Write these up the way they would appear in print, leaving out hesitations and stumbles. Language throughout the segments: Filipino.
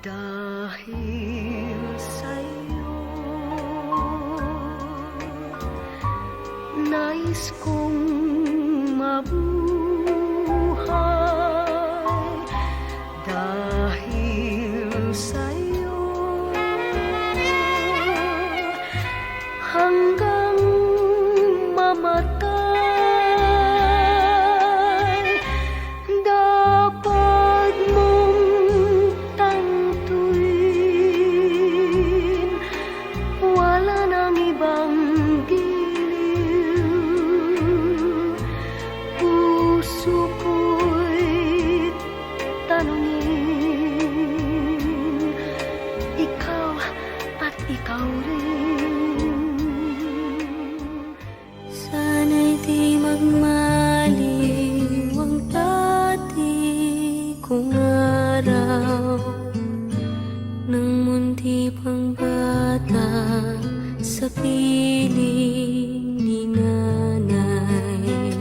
Dahil sa'yo, nais kong mabuhay. Dahil sa'yo, hanggang mamatay. Dapat mong tantuin, wala nang ibang giliw. Puso ko'y tanungin, ikaw at ikaw rin. Sana'y di magmaliw ang dati kong araw, nang munti pang bata sa piling ni nanay.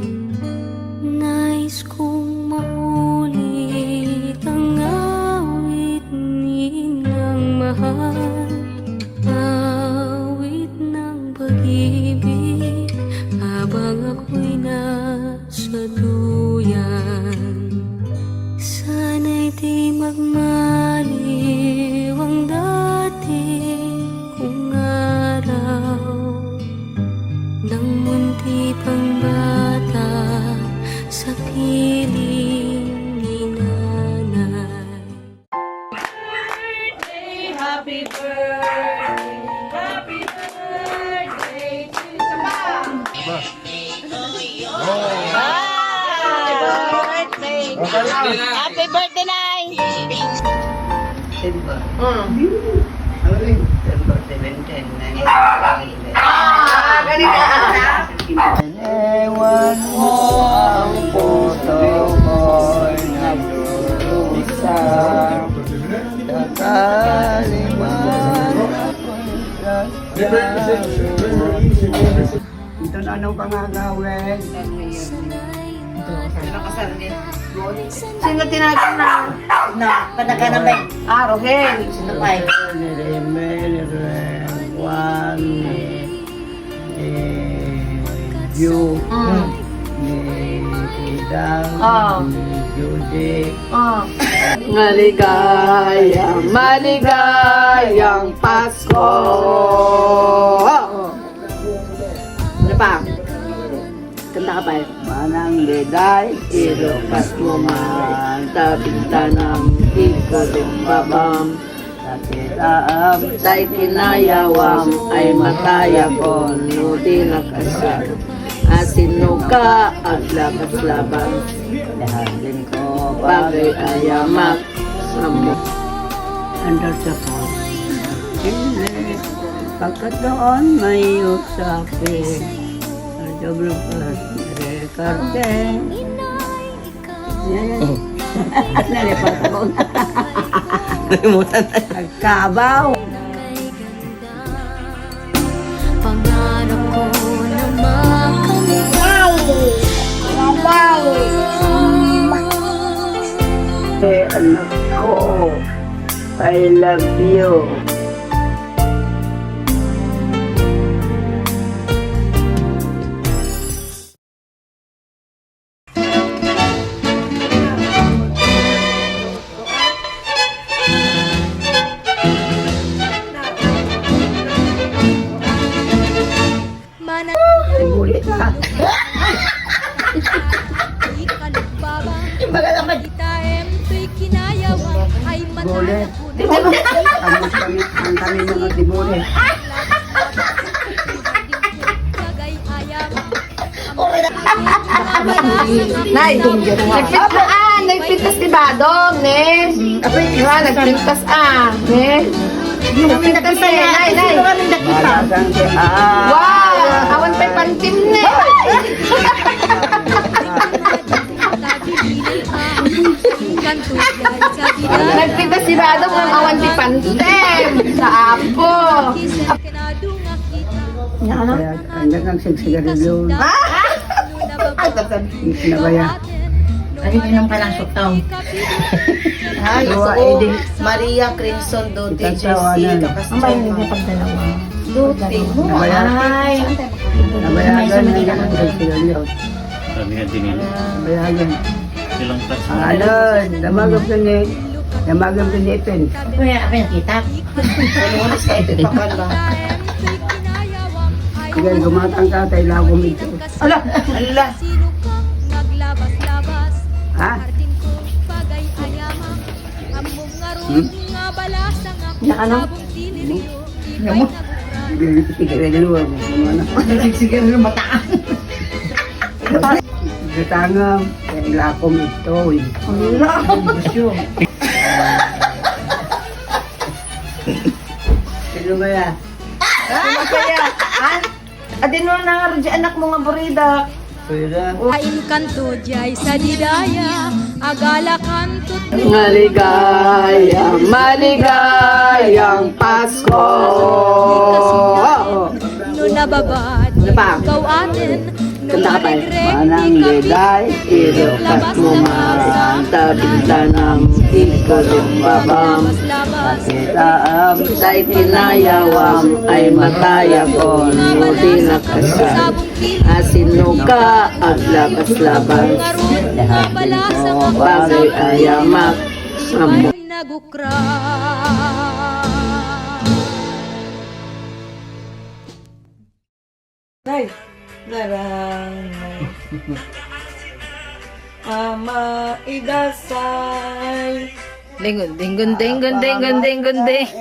Nais kong maulit ang awit ninang mahal, awit ng pag-ibig habang ako'y nasa duyan. Sana'y di magmaliw ang dati kong araw, nang munti pang bata sa piling ni nanay. Happy birthday, happy birthday to Happy birthday, Nay! December. December 17, ewan mo ang puso ko'y nagdurog sa kaliman ako'y ito na anong pangagawin? Sino tinagal na pataga na ba? Rohel. Sino pa eh? You, ni Idang, ni Judy. Maligayang Pasko! Ano pa? Kanta ka pa eh? Manang liday, ilukas mo man, tabing tanang, ikalimbabam. Sakitaam, tay kinayawam, ay mataya ko, nudi nakasal. Asino ka, at labas-laban, lahatin ko, bagay ayamak, sa mo. Under the phone, hindi, pagkat doon may usapin. Double plus, rekarte. Yan. Nalipat ako. Nalimutan na. Nagkabaw. Pangarap ko na makamit. Anak ko, I love you. Ulit ka. Bulit. Ang kami mga dibulit. Nay, nagpintas si Badong, ne? Nagpintas ne? Nagpintas Nay. Malagang si Wow! Awan pa'y pantim, ne? Nagpintas si Badong ng awan di pantim sa apo. Kaya hanggang ang sigsigarilyo. Is na ba yan? Nagiinom ka ng sutaw. Ay, Oo, oo. edi. Maria Crimson Dote, Itatawanan. Jessica Ang bayan Castillo. niya pagdalawa. Dote mo. Nabayaran. Ay. Nabayagan na yan ang sigarilyo. Sabi nga din yun. Nabayagan. Ilang tax na. Ano, damagam ka ni Ipin. Kaya ako yung kita. Kalunis ka ito pakal ba? Sige, gumatang ka, tayo lang kumito. Ala, ala. Ha? Hmm? Na ano? Gamot. Sigarilyo, ano. Sige, mataan. Gatangam, kaya lakom ito. Ala. Busyo. Sino ba yan? Kaya, adin mo na nga rin anak mo nga burida. Pwede. Kain kanto jay sa didaya, agala kanto Maligayang, maligayang Pasko! no nababad. Ano pa? Ikaw atin, no Kanta ka pa eh. marigreg, Manang di liday, ilukat mo maranta, bintanang ikalim babam. labas-labas. Kita am say tinayawam, ay mataya ko, nudi nakasal. Sabong pili, Asino ka, at labas-laban. ngaron, nga bala sa Bagay ayamak, amo. nagukra. Nay, larang. Ama idasay. Dingon, dingon, dingon, dingon, dingon, dingon.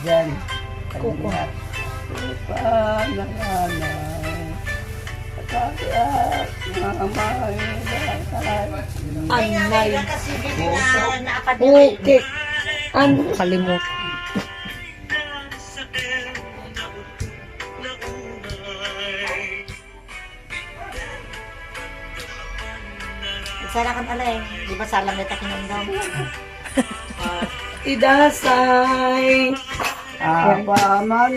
Diyan. Kuko. Anay. Okay. Ano? Kalimot. Sana kan ala eh. Di ba salam na takinom daw? Idasay. Apa man